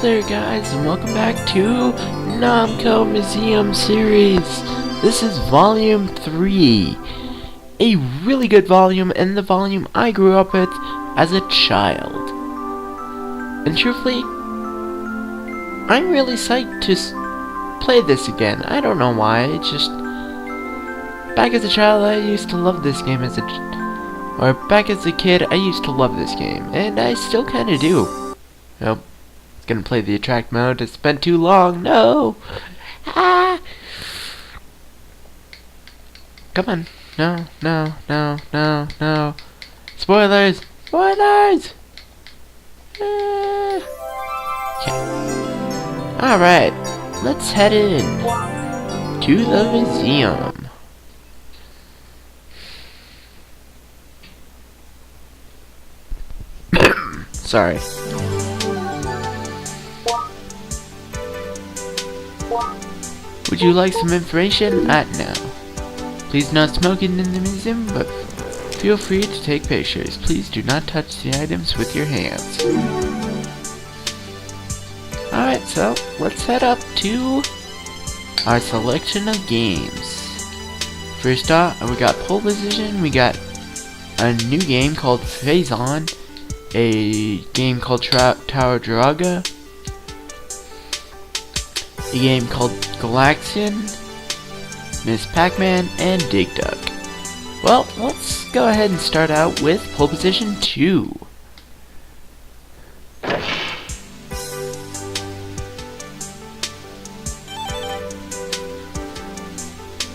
there guys, and welcome back to Namco Museum series. This is volume 3. A really good volume, and the volume I grew up with as a child. And truthfully, I'm really psyched to play this again. I don't know why, it's just... Back as a child, I used to love this game or back as a kid, I used to love this game, and I still kinda do. Nope. Gonna play the attract mode. It's been too long. No! Ah! Come on. No, no, no, no, no. Spoilers! Spoilers! Ah. Okay. Alright. Let's head in to the museum. Sorry. Would you like some information? No. Please not smoking in the museum, but feel free to take pictures. Please do not touch the items with your hands. Alright, so let's head up to our selection of games. First off, we got pole position, we got a new game called Phase On, a game called Tower Druaga, a game called Galaxian, Miss PacMan, and Dig Dug. Well, let's go ahead and start out with pole position 2.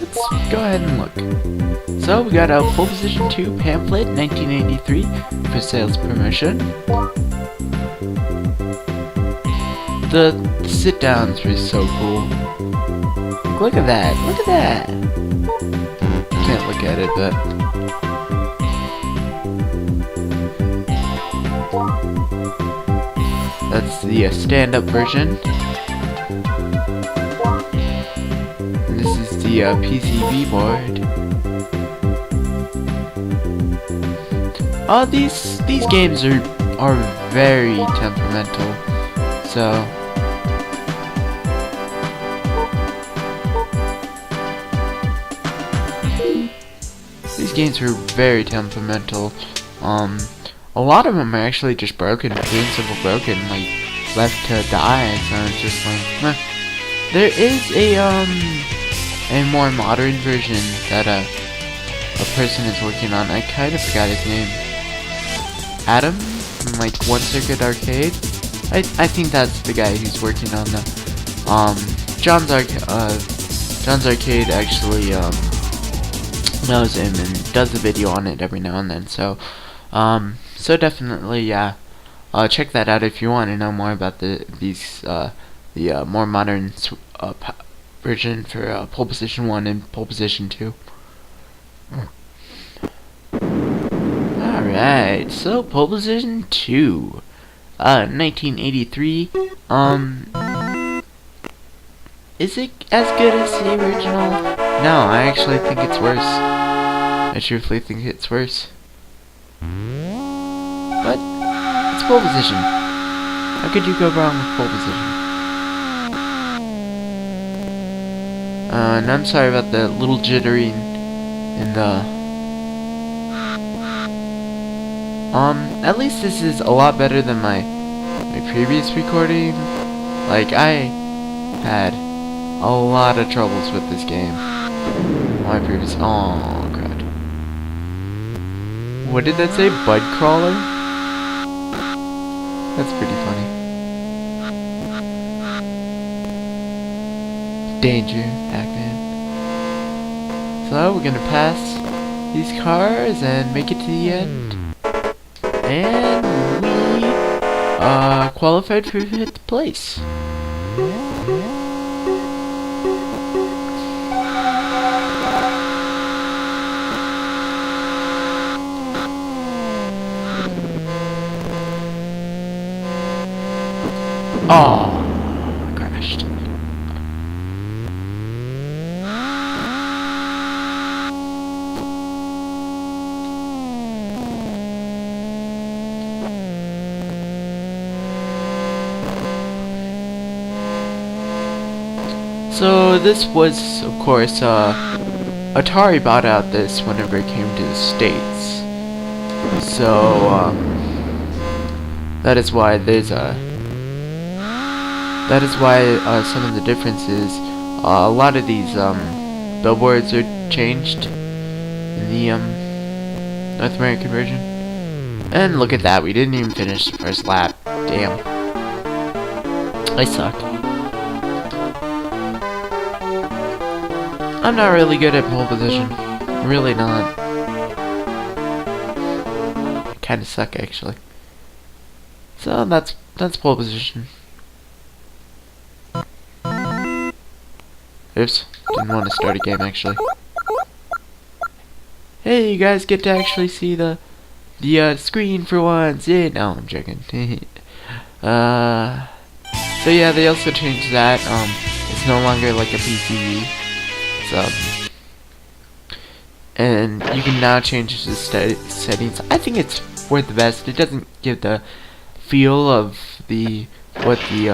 Let's go ahead and look. So we got a pole position 2 pamphlet, 1983, for sales promotion. The sit-downs were so cool. Look at that! Look at that! Can't look at it, but... That's the stand-up version. And this is the PCB board. These games are very temperamental. So these games were very temperamental. A lot of them are actually just broken, plain simple broken, like left to die. So it's just like, meh. There is a more modern version that a person is working on. I kind of forgot his name. Adam from like One Circuit Arcade. I think that's the guy who's working on the John's Arcade actually knows him and does a video on it every now and then. So so definitely, yeah, check that out if you want to know more about the more modern version for pole position 1 and pole position 2. Alright, so pole position 2. 1983. Is it as good as the original? No, I actually think it's worse. I truthfully think it's worse. But it's pole position. How could you go wrong with pole position? And I'm sorry about the little jittering in the... at least this is a lot better than my previous recording. Like, I had a lot of troubles with this game. My previous... Oh, crud. What did that say? Bud crawler? That's pretty funny. Danger, PacMan. So, we're gonna pass these cars and make it to the end. And we qualified for 5th place. Oh, I crashed. So this was, of course, Atari bought out this whenever it came to the States. So that is why there's a. That is why some of the differences. A lot of these billboards are changed in the North American version. And look at that, we didn't even finish the first lap. Damn. I suck. I'm not really good at pole position. Really not. I kinda suck actually. So that's pole position. Oops, didn't want to start a game actually. Hey, you guys get to actually see the screen for once. Yeah, no, I'm joking. So yeah, they also changed that. It's no longer like a PCV. So, and you can now change the settings. I think it's for the best. It doesn't give the feel of what the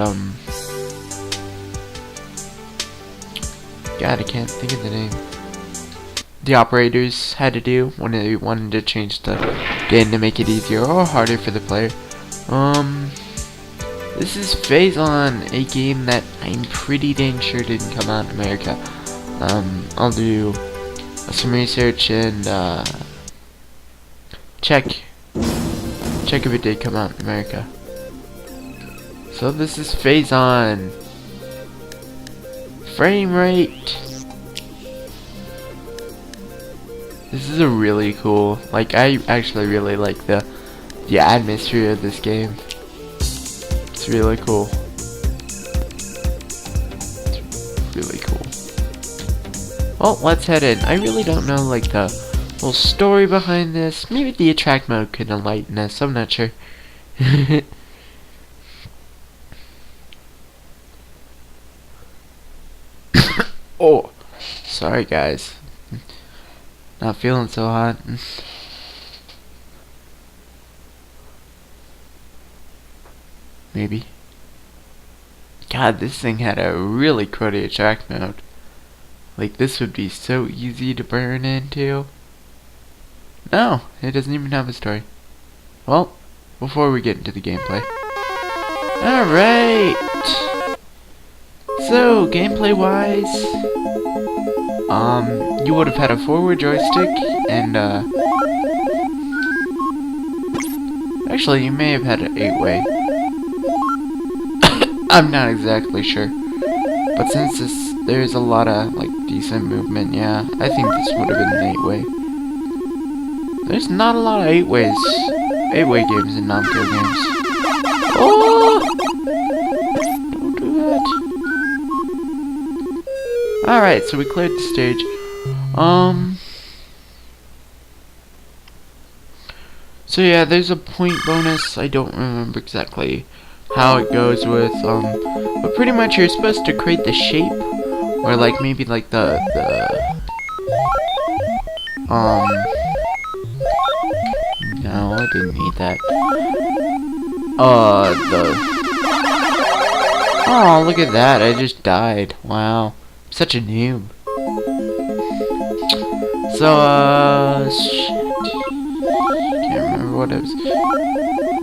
God, I can't think of the name. The operators had to do when they wanted to change the game to make it easier or harder for the player. This is Phase On, a game that I'm pretty dang sure didn't come out in America. I'll do some research and check if it did come out in America. So this is Phase On. Frame rate. This is a really cool. Like, I actually really like the atmosphere of this game. It's really cool. It's really cool. Well, let's head in. I really don't know like the whole story behind this. Maybe the attract mode could enlighten us. I'm not sure. Oh, sorry guys. Not feeling so hot. Maybe. God, this thing had a really cruddy attract mode. Like, this would be so easy to burn into. No, it doesn't even have a story. Well, before we get into the gameplay. Alright! So, gameplay wise, you would have had a forward joystick, and, actually, you may have had an 8-way. I'm not exactly sure. But since there's a lot of, like, decent movement, yeah, I think this would have been an 8-way. There's not a lot of 8-way games in Namco games. Oh! Don't do that. Alright, so we cleared the stage. So yeah, there's a point bonus. I don't remember exactly how it goes with, but pretty much you're supposed to create the shape, or like maybe like no, I didn't need that. Oh, look at that, I just died. Wow. Such a noob. So, shit. Can't remember what I was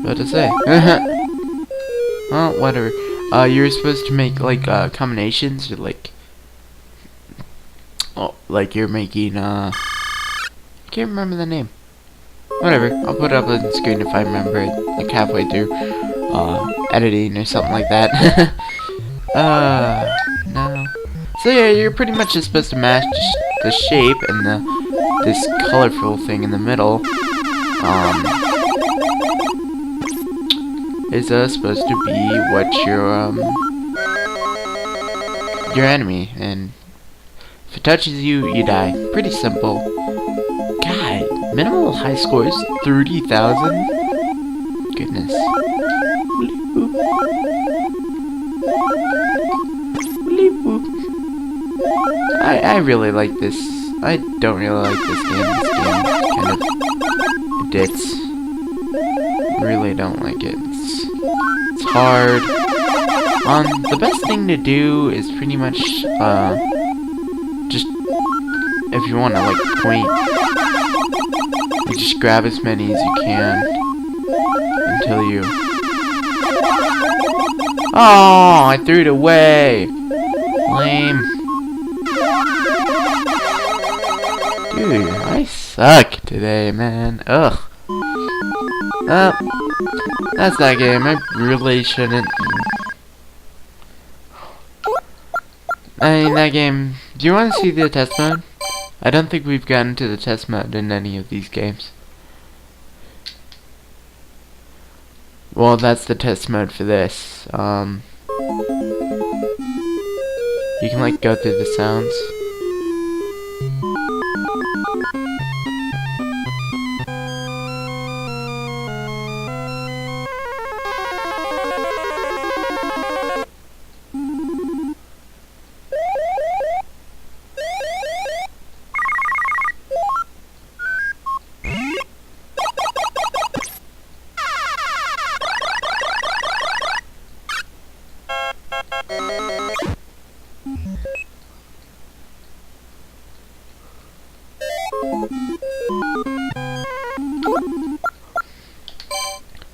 about to say. Well, whatever. You're supposed to make, like, combinations, or, like... Oh, like you're making, I can't remember the name. Whatever, I'll put it up on the screen if I remember it, like, halfway through, editing or something like that. No. So yeah, you're pretty much just supposed to match the shape and this colorful thing in the middle, is supposed to be what your enemy, and if it touches you, you die. Pretty simple. God, minimal high score is 30,000? Goodness. I really like this. I don't really like this game. This game kind of really don't like it. It's hard. The best thing to do is pretty much, just, if you want to, like, point, you just grab as many as you can until you... Oh, I threw it away! Lame. Dude, I suck today, man. Ugh. That's that game. I really shouldn't... I mean, that game... Do you want to see the test mode? I don't think we've gotten to the test mode in any of these games. Well, that's the test mode for this. You can, like, go through the sounds.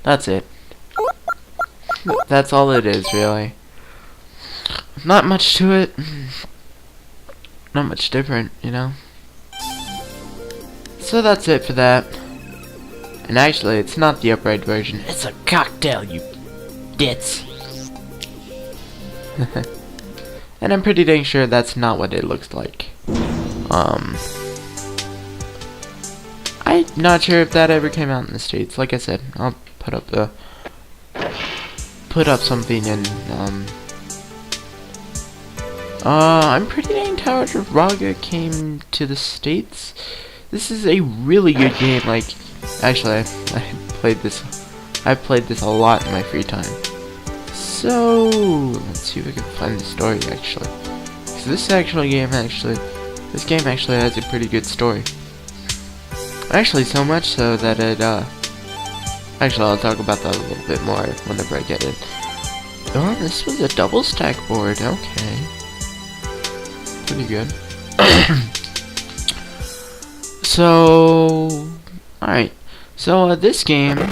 That's it. That's all it is, really. Not much to it. Not much different, you know? So that's it for that. And actually, it's not the upright version. It's a cocktail, you dits. And I'm pretty dang sure that's not what it looks like. I'm not sure if that ever came out in the States. Like I said, I'll put up something in, I'm pretty dang Tower Druaga came to the States. This is a really good game. Like, actually, I've played this a lot in my free time. So, let's see if I can find the story, actually. So this game actually has a pretty good story. Actually, so much so that it, actually, I'll talk about that a little bit more whenever I get it. Oh, this was a double stack board. Okay. Pretty good. So, alright. So, this game... Look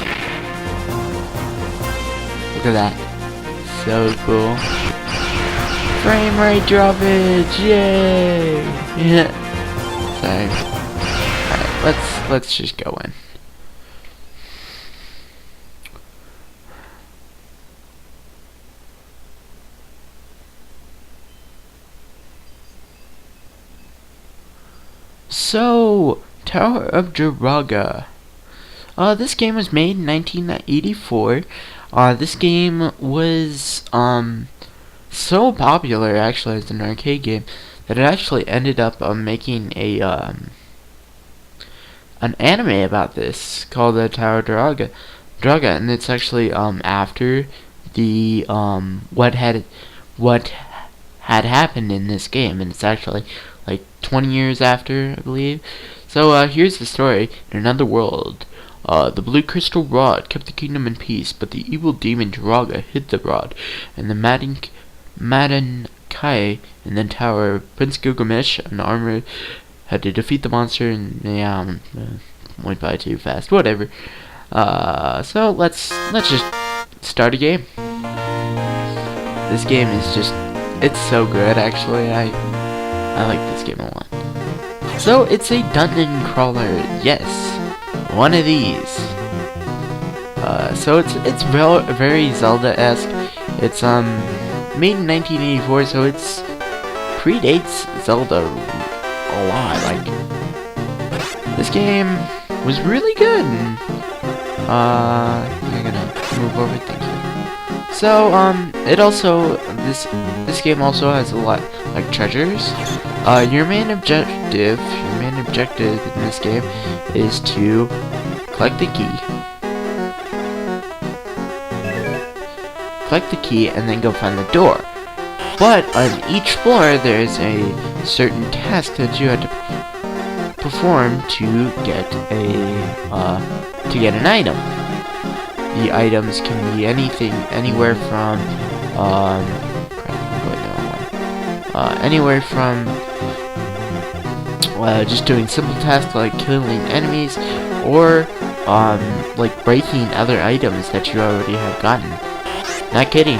at that. So cool. Frame rate droppage! Yay! Yeah. Sorry. Alright, let's just go in. So, Tower of Druaga. This game was made in 1984. This game was so popular actually as an arcade game that it actually ended up making a an anime about this called the Tower of Druaga, and it's actually after the what had happened in this game, and it's actually like 20 years after, I believe. So here's the story. In another world, the blue crystal rod kept the kingdom in peace, but the evil demon Druaga hid the rod, and the Madan Kai in the tower. Prince Gilgamesh, an armor, had to defeat the monster, and yeah, went by too fast. Whatever. So let's just start a game. This game is it's so good. Actually, I like this game a lot. So it's a dungeon crawler. Yes, one of these. So it's very Zelda-esque. It's made in 1984, so it's predates Zelda a lot. Like, this game was really good. I'm gonna move over things. So it also this game also has a lot like treasures. Your main objective in this game is to collect the key and then go find the door. But on each floor there's a certain task that you have to perform to get an item. The items can be anything, anywhere from anywhere from just doing simple tasks like killing enemies, or like breaking other items that you already have gotten. Not kidding.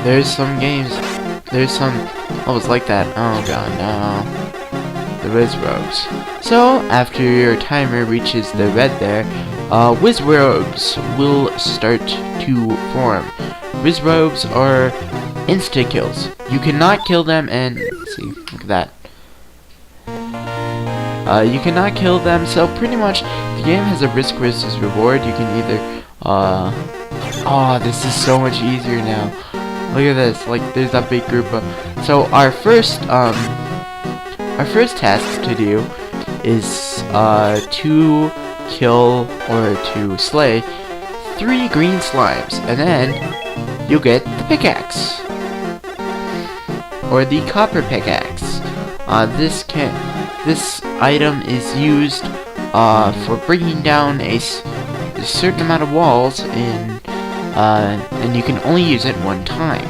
There's some games, there's some levels like that. Oh god, no. The Wizrobes. So, after your timer reaches the red there, Wizrobes will start to form. Wizrobes are insta-kills. You cannot kill them and... see, look at that. You cannot kill them, so pretty much the game has a risk versus reward. You can either, oh, this is so much easier now. Look at this, like, there's that big group of... so our first task to do is, to kill or to slay 3 green slimes, and then you'll get the pickaxe. Or the copper pickaxe. This item is used for bringing down a certain amount of walls, and you can only use it one time.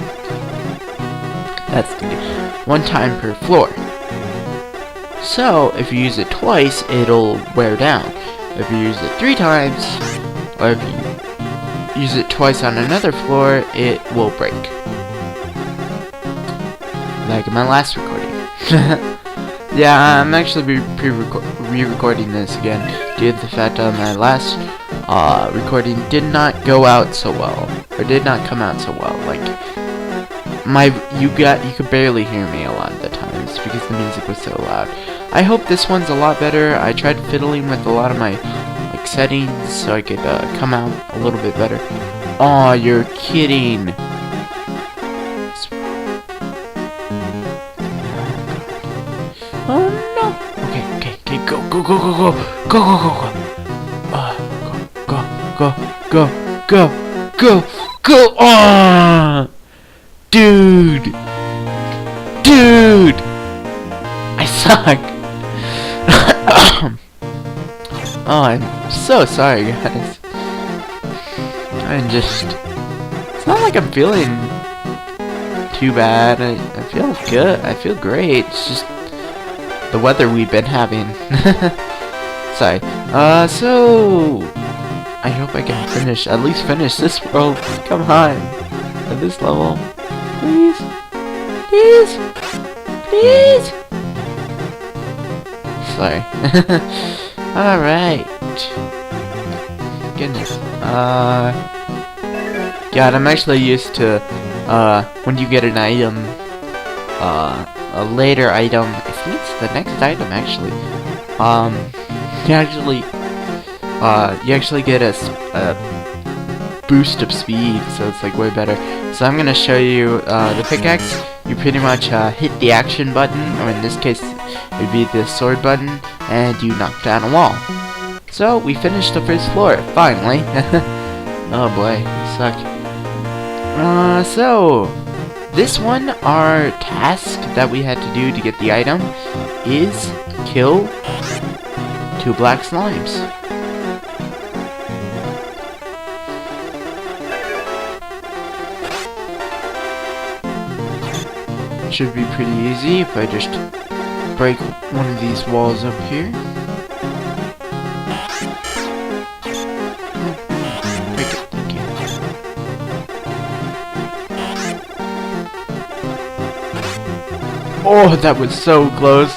That's one time per floor. So if you use it twice, it'll wear down. If you use it 3 times, or if you use it twice on another floor, it will break. Like in my last recording. Yeah, I'm actually re-recording this again due to the fact that my last recording did not go out so well, or did not come out so well. Like you could barely hear me a lot of the times because the music was so loud. I hope this one's a lot better. I tried fiddling with a lot of my like settings so I could come out a little bit better. Aw, you're kidding. Oh no! Okay, go, oh, dude, I suck. Oh, I'm so sorry, guys. It's not like I'm feeling too bad. I feel good. I feel great. It's just the weather we've been having. Sorry. So I hope I can at least finish this world. Come on. At this level. Please. Sorry. Alright. Goodness. God, I'm actually used to, when you get an item, a later item, I think it's the next item actually, you actually get a boost of speed, so it's like way better. So I'm gonna show you the pickaxe. You pretty much hit the action button, or in this case it would be the sword button, and you knock down a wall. So we finished the first floor, finally. Oh boy, suck. So this one, our task that we had to do to get the item is kill 2 black slimes. Should be pretty easy if I just break one of these walls up here. Break it, thank you. Oh, that was so close.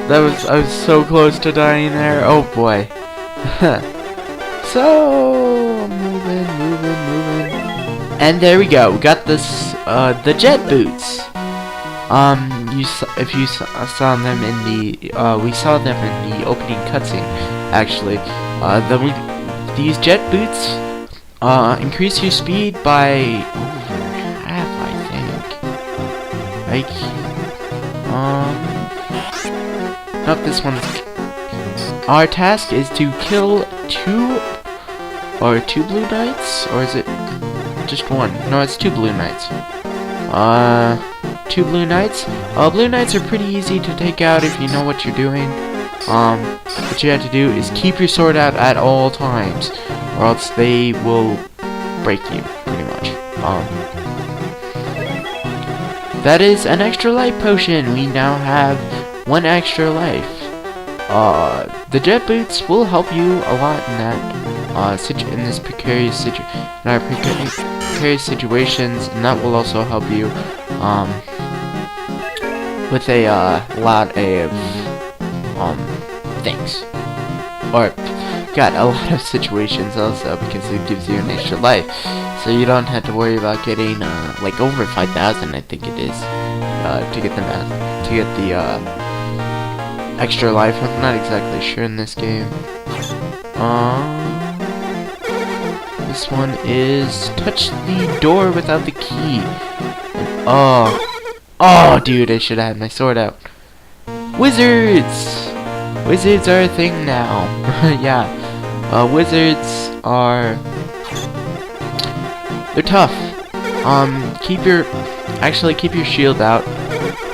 I was so close to dying there. Oh boy. So moving. And there we go. We got this the jet boots. If you saw them in the we saw them in the opening cutscene. Actually, these jet boots increase your speed by over half, I think. Nope, this one's... Our task is to kill 2 blue knights, or is it just 1? No, it's 2 blue knights. 2 blue knights. Blue knights are pretty easy to take out if you know what you're doing. What you have to do is keep your sword out at all times, or else they will break you, pretty That is an extra life potion. We now have 1 extra life. The jet boots will help you a lot in that, in this precarious situations, and that will also help you, with a, lot of, things. Or, got a lot of situations also, because it gives you an extra life. So you don't have to worry about getting, like over 5,000, I think it is, to get the extra life. I'm not exactly sure in this game. This one is touch the door without the key. And, oh, dude, I should have had my sword out. Wizards! Wizards are a thing now. Yeah. Wizards are... they're tough. Keep your shield out.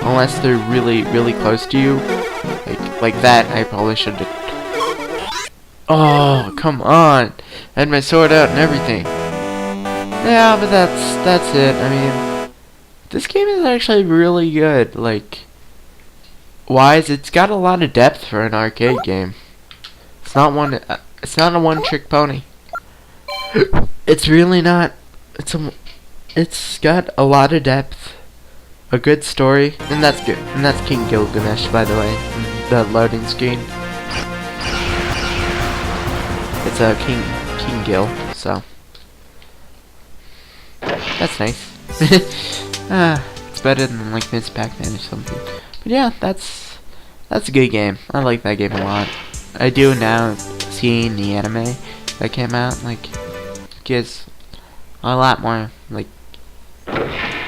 Unless they're really, really close to you. Like that, I probably should have... oh, come on! I had my sword out and everything. Yeah, but that's it. I mean, this game is actually really good. Like... wise, it's got a lot of depth for an arcade game. It's not a one-trick pony. It's really not. It's got a lot of depth, a good story, and that's good. And that's King Gilgamesh, by the way. The loading screen. It's a King Gil, so that's nice. It's better than like Miss PacMan or something. But yeah, that's a good game. I like that game a lot. I do now, seeing the anime that came out, like, gives a lot more, like,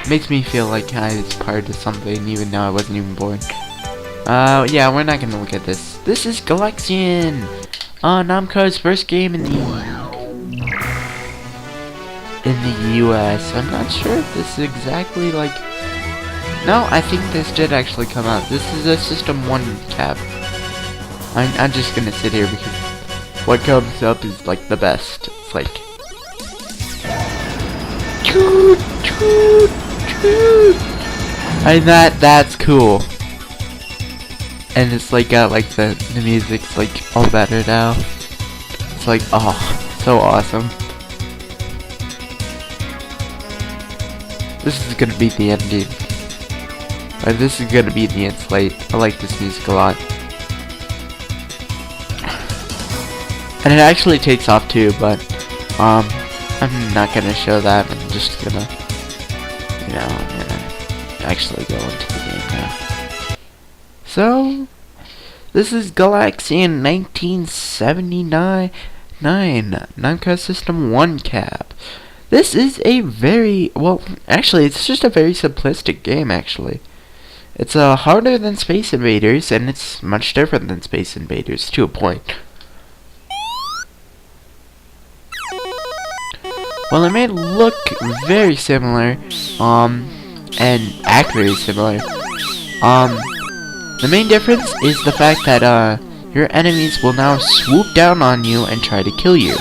makes me feel like I was part of something even though I wasn't even born. Yeah, we're not gonna look at this. This is Galaxian! Namco's first game in the US. I'm not sure if this is exactly, like... no, I think this did actually come out. This is a System 1 cap. I'm just gonna sit here because what comes up is like the best. It's like toot, toot, toot. And that's cool. And it's like got like the music's like all better now. It's like, oh, so awesome. This is gonna be the ending. Or this is gonna be the end slate. I like this music a lot. And it actually takes off too, but I'm not gonna show that. I'm just gonna, you know, I'm gonna actually go into the game now. So, this is Galaxian 1979 Namco System 1 cap. This is a very, well, actually, it's just a very simplistic game, actually. It's harder than Space Invaders, and it's much different than Space Invaders, to a point. Well, it may look very similar, and act very similar. The main difference is the fact that, your enemies will now swoop down on you and try to kill you.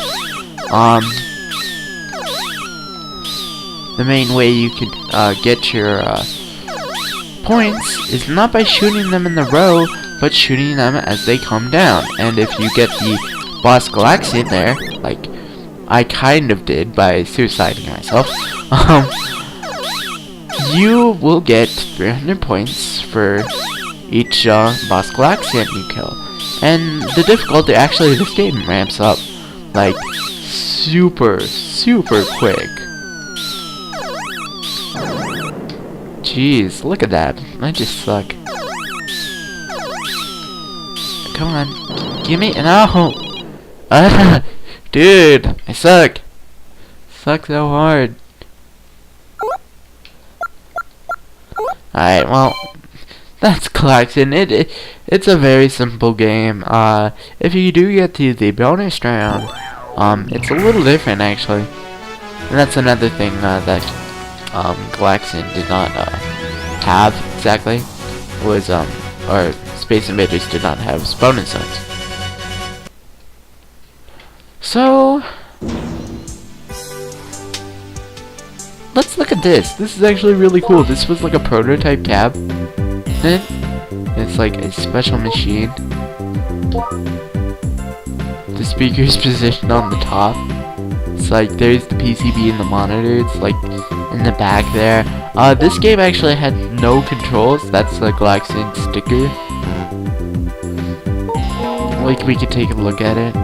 The main way you can, get your, points is not by shooting them in the row, but shooting them as they come down. And if you get the boss Galaxian there, like I kind of did by suiciding myself, you will get 300 points for each boss Galaxian you kill. And the difficulty, actually, this game ramps up like super quick. Jeez, look at that. I just suck. Come on. Give me... no! Dude, I suck. Suck so hard. Alright, well, that's Galaxian. It's a very simple game. If you do get to the bonus round, it's a little different, actually. And that's another thing, that Galaxian did not have exactly was or Space Invaders did not have bonus zones. So let's look at this. This is actually really cool. This was like a prototype cab. It's like a special machine. The speaker is positioned on the top. It's like there's the PCB and the monitor. It's like in the back there. This game actually had no controls. That's the Galaxian sticker. Like, we could take a look at it.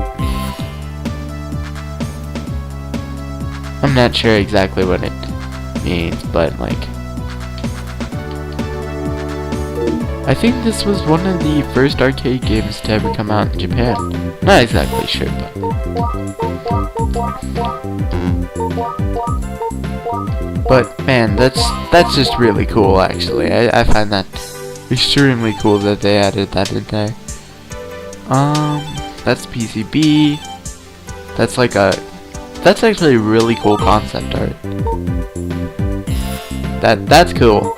I'm not sure exactly what it means, but like, I think this was one of the first arcade games to ever come out in Japan. Not exactly sure, but man, that's just really cool. Actually, I find that extremely cool that they added that in there. That's PCB. That's like that's actually a really cool concept art. That's cool.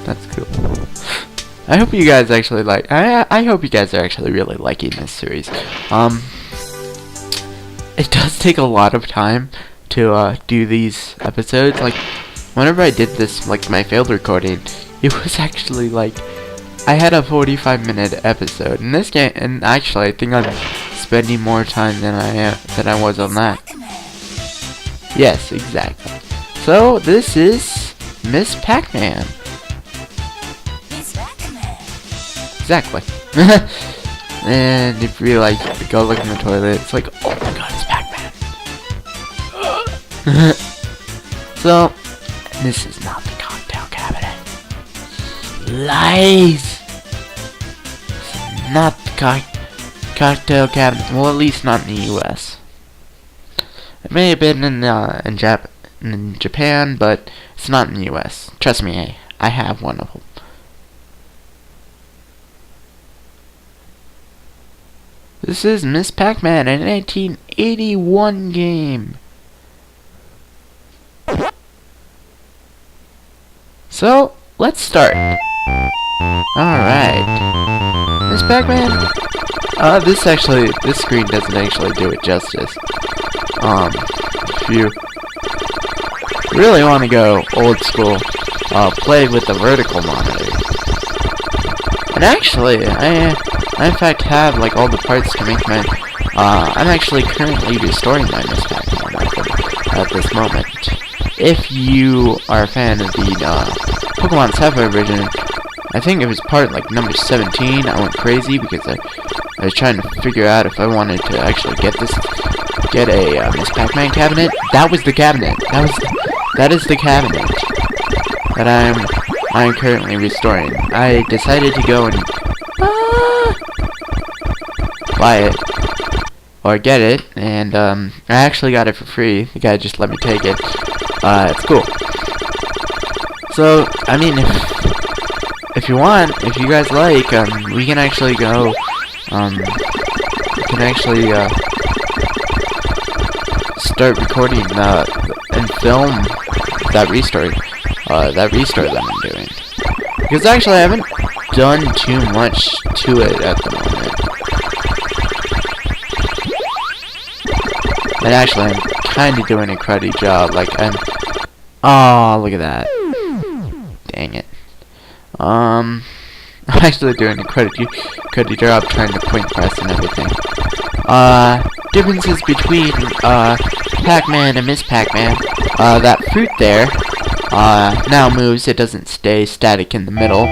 That's cool. I hope you guys actually like. I hope you guys are actually really liking this series. It does take a lot of time to do these episodes. Like, whenever I did this, like my failed recording, it was actually like I had a 45-minute episode. In this game, and actually, I think I'm spending more time than I was on that. Yes, exactly. So this is Miss PacMan. Exactly. And if you like go look in the toilet, it's like, oh my god, it's PacMan. So this is not the cocktail cabinet. Lies. Not the cocktail cabinet. Well, at least not in the U.S. It may have been in Japan, but it's not in the U.S. Trust me, I have one of them. This is Miss PacMan, a 1981 game. So, let's start. Alright. Miss PacMan. This screen doesn't actually do it justice. If you really want to go old school, play with the vertical monitor. And actually, I in fact have like all the parts to make my, I'm actually currently restoring my Miss PacMan at this moment. If you are a fan of the Pokemon Sapphire version, I think it was part like number 17. I went crazy because I was trying to figure out if I wanted to actually get a Miss PacMan cabinet. That was the cabinet. That is the cabinet that I'm currently restoring. I decided to go and buy it or get it, and I actually got it for free. The guy just let me take it. It's cool. So I mean, if you want, if you guys like, we can actually go. We can actually start recording and film that restore that I'm doing. Because actually, I haven't done too much to it at the moment. And actually, I'm kind of doing a cruddy job. Like, oh, look at that. Dang it. I'm actually doing a cruddy job trying to point press and everything. Differences between, PacMan and Miss PacMan. That fruit there, now moves. It doesn't stay static in the middle.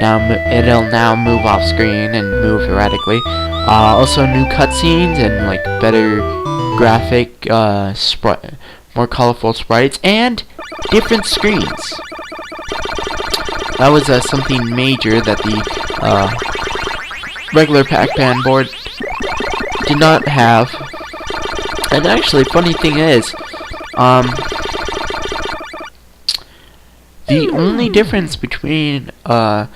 It'll now move off screen and move erratically. Also new cutscenes and like better graphic, more colorful sprites, and different screens. That was something major that the regular PacMan board did not have. And actually, funny thing is, the only difference between the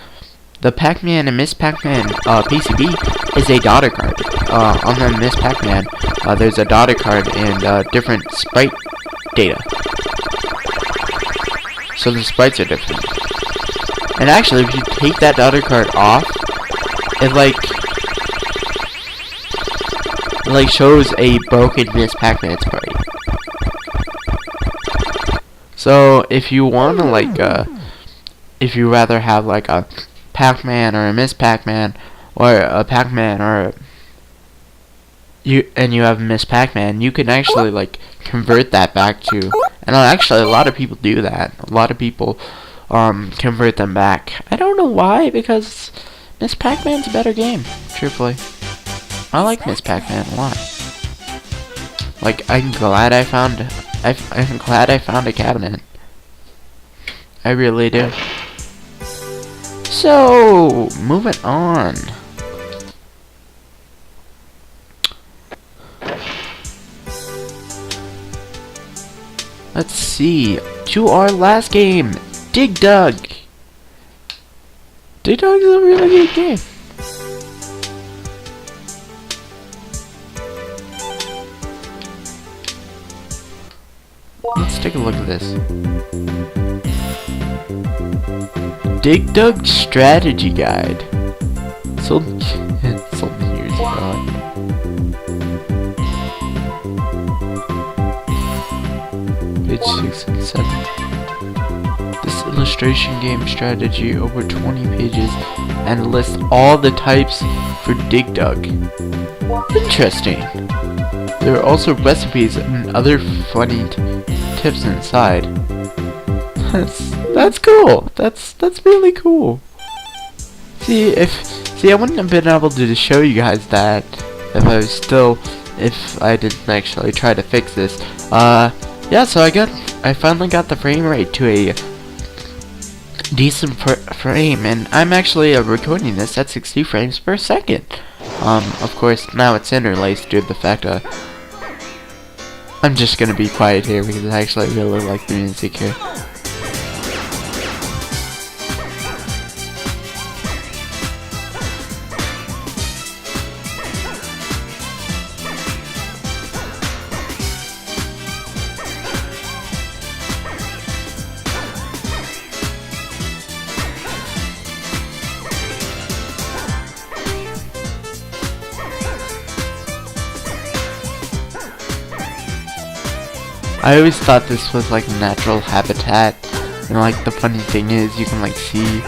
PacMan and Miss PacMan PCB is a daughter card. On the Miss PacMan, there's a daughter card and different sprite data. So the sprites are different. And actually, if you take that daughter card off, it like shows a broken Miss PacMan sprite. So if you want to like if you rather have like a PacMan or a Miss PacMan or a PacMan or you have Miss PacMan, you can actually like convert that back to, and actually a lot of people do that. A lot of people convert them back. I don't know why, because Miss Pac-Man's a better game, truthfully. I like Miss Pac-Man a lot. Like, I'm glad I found a cabinet. I really do. So, moving on. Let's see. To our last game, Dig Dug. Dig Dug is a really good game. Let's take a look at this. Dig Dug Strategy Guide. Sold years ago. Page 6 and 7. This illustration game strategy over 20 pages and lists all the types for Dig Dug. Interesting. There are also recipes and other funny tips inside. That's cool. That's really cool. See, I wouldn't have been able to show you guys that if I didn't actually try to fix this. Yeah, so I finally got the frame rate to a decent frame, and I'm actually recording this at 60 frames per second. Of course, now it's interlaced due to the fact I'm just gonna be quiet here because I actually really like the music here. I always thought this was like natural habitat, and like the funny thing is you can like see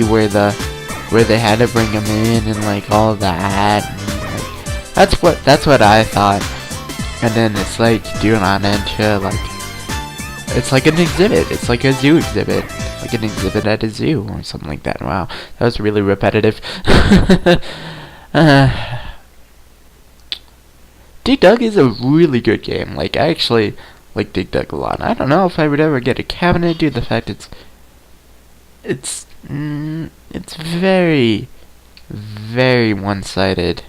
where they had to bring them in and like all that, and, like, that's what I thought. And then it's like doing on into like it's like an exhibit, it's like a zoo exhibit, like an exhibit at a zoo or something like that. Wow, that was really repetitive. Dig Dug is a really good game. Like, I actually like Dig Dug a lot. I don't know if I would ever get a cabinet due to the fact it's very, very one-sided.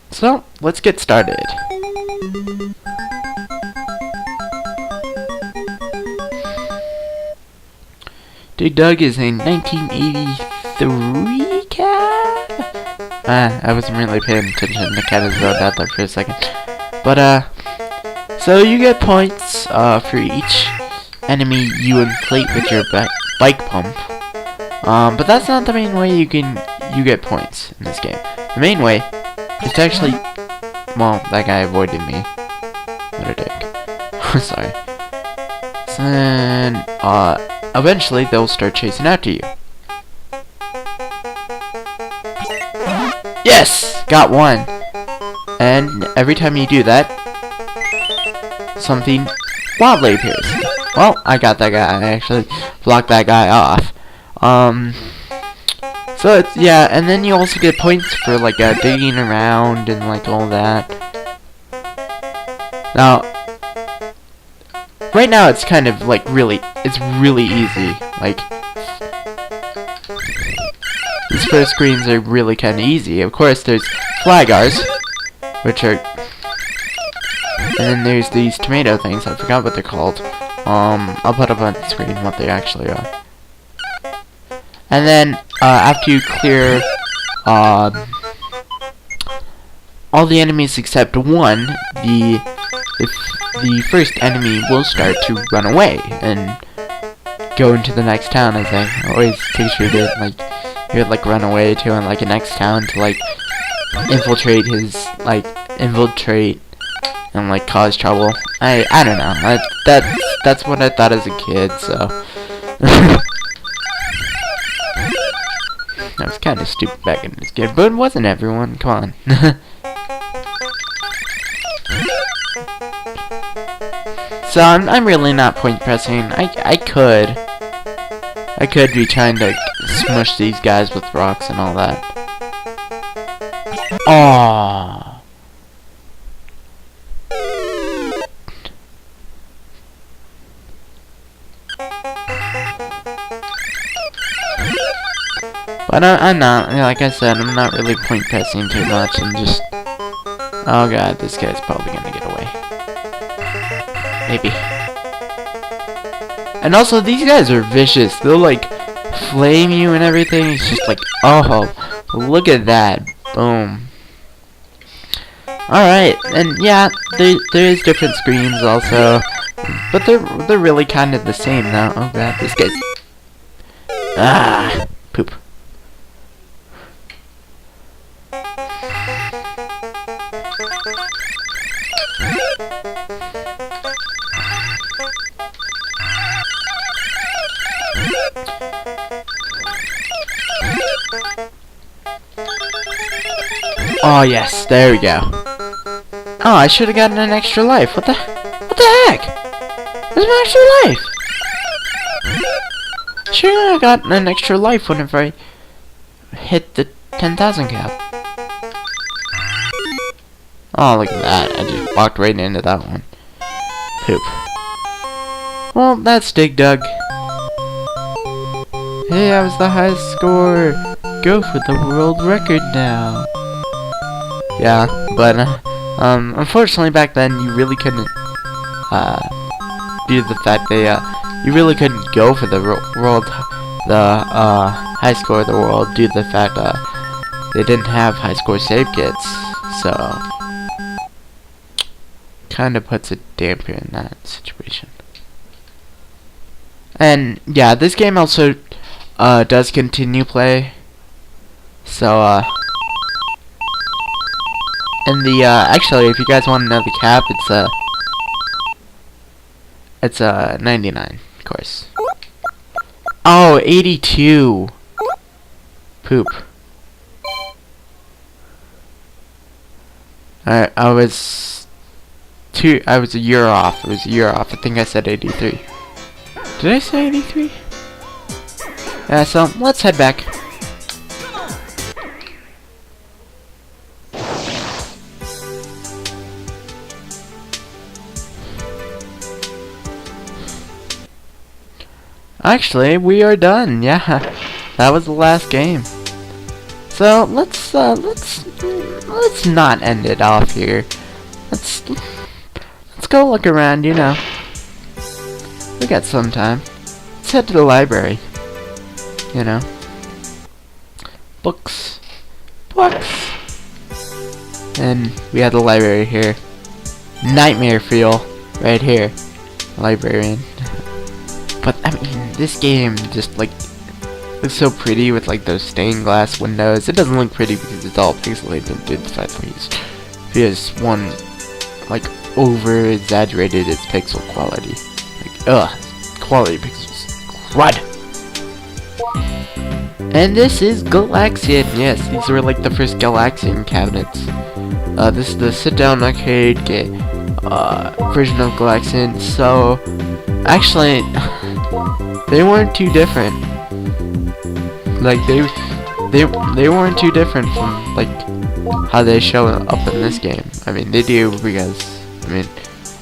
So, let's get started. Dig Dug is a 1983 cab? I wasn't really paying attention. The cat is zoned out there for a second. But, so you get points, for each enemy you inflate with your bike pump. But that's not the main way you get points in this game. The main way is to actually, well, that guy avoided me. What a dick. Sorry. So then, eventually, they'll start chasing after you. Yes! Got one! And every time you do that, something wildly appears. Well, I got that guy. I actually blocked that guy off. So it's, yeah, and then you also get points for, like, digging around and, like, all that. Now, right now it's kind of, like, it's really easy. Like, these first screens are really kind of easy. Of course, there's flagars, which are, and then there's these tomato things. I forgot what they're called. I'll put up on the screen what they actually are. And then, after you clear, all the enemies except one, the first enemy will start to run away and go into the next town, as I always pictured it. Like, he would like run away to in like a next town to like infiltrate and like cause trouble. I don't know. That's what I thought as a kid. So that was kind of stupid back in this game, but it wasn't everyone. Come on. So I'm really not point pressing. I could be trying to smush these guys with rocks and all that. Aww. But I'm not, like I said, I'm not really point pressing too much and just... Oh god, this guy's probably gonna get away. Maybe. And also, these guys are vicious. They'll like flame you and everything. It's just like, oh, look at that. Boom. Alright, and yeah, there is different screens also. But they're really kind of the same now. Oh god, this guy's... Ah, poop. Oh yes, there we go. Oh, I should have gotten an extra life. What the heck? Where's my extra life? Should have gotten an extra life whenever I hit the 10,000 cap. Oh, look at that. I just walked right into that one. Poop. Well, that's Dig Dug. Hey, I was the highest score. Go for the world record now. Yeah, but unfortunately back then you really couldn't due to the fact that you really couldn't go for the high score of the world due to the fact they didn't have high score save kits, so kind of puts a damper in that situation. And yeah, this game also does continue play, so and the actually, if you guys want to know the cap, it's 99, of course. Oh, 82. Poop. I was a year off. It was a year off. I think I said 83. Did I say 83? Yeah, so let's head back. Actually, we are done. Yeah, that was the last game. So let's not end it off here. Let's go look around. You know, we got some time. Let's head to the library. You know, books, and we have the library here. Nightmare feel right here, librarian. But I mean, this game just like looks so pretty with like those stained glass windows. It doesn't look pretty because it's all pixelated due to the fact that PS1 like over exaggerated its pixel quality. Like quality pixels. Crud. And this is Galaxian. Yes, these were like the first Galaxian cabinets. This is the sit-down arcade version of Galaxian. So actually, they weren't too different. Like they weren't too different from like how they show up in this game. I mean, they do because I mean,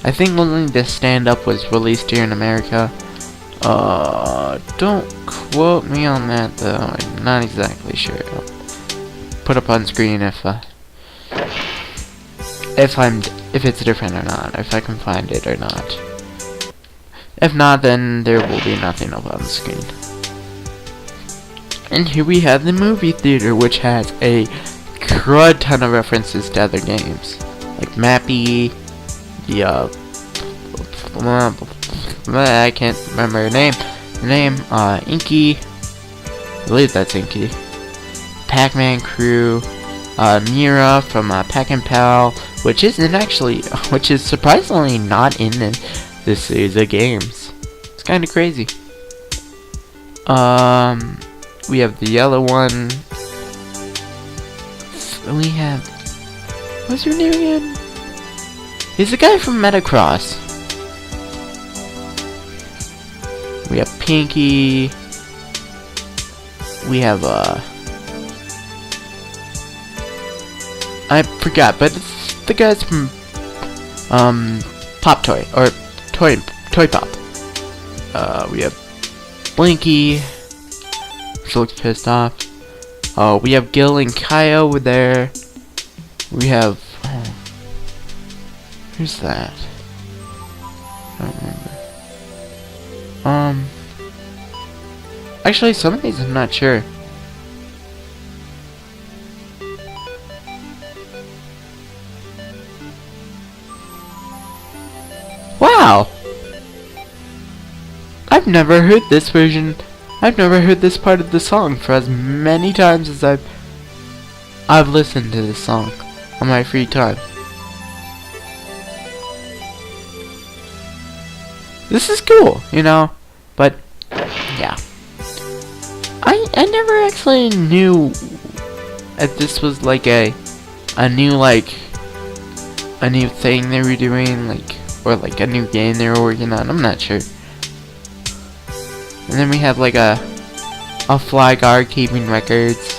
I think only the stand-up was released here in America. Don't quote me on that though. I'm not exactly sure. I'll put up on screen if it's different or not, if I can find it or not. If not, then there will be nothing up on the screen. And here we have the movie theater, which has a crud ton of references to other games, like Mappy, I can't remember her name. Inky, I believe that's Inky. PacMan crew, Mira from Pac-Man, which is surprisingly not in this series of games. It's kind of crazy. We have the yellow one. We have, what's your name again? He's the guy from Metacross. We have Pinky. We have I forgot, but it's the guys from Pop Toy or Toy Pop. We have Blinky. She looks pissed off. We have Gil and Kai over there. We have who's that? I don't remember. Actually, some of these I'm not sure. Wow! I've never heard this version. I've never heard this part of the song for as many times as I've listened to this song on my free time. This is cool, you know, but yeah. I never actually knew if this was like a new thing they were doing, like, or like a new game they were working on. I'm not sure. And then we have like a fly guard keeping records.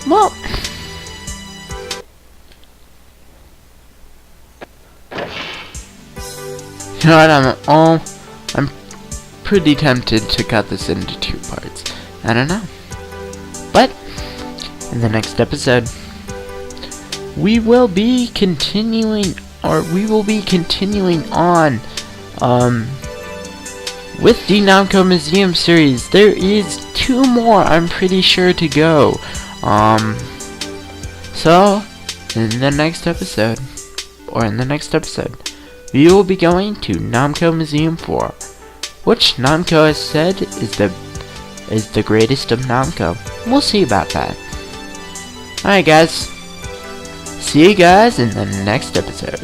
Well, you know what? I'm pretty tempted to cut this into 2 parts. I don't know, but in the next episode, we will be continuing on with the Namco Museum series. There is 2 more, I'm pretty sure, to go. So in the next episode, we will be going to Namco Museum 4, which Namco has said is the greatest of Namco. We'll see about that. Alright guys, see you guys in the next episode.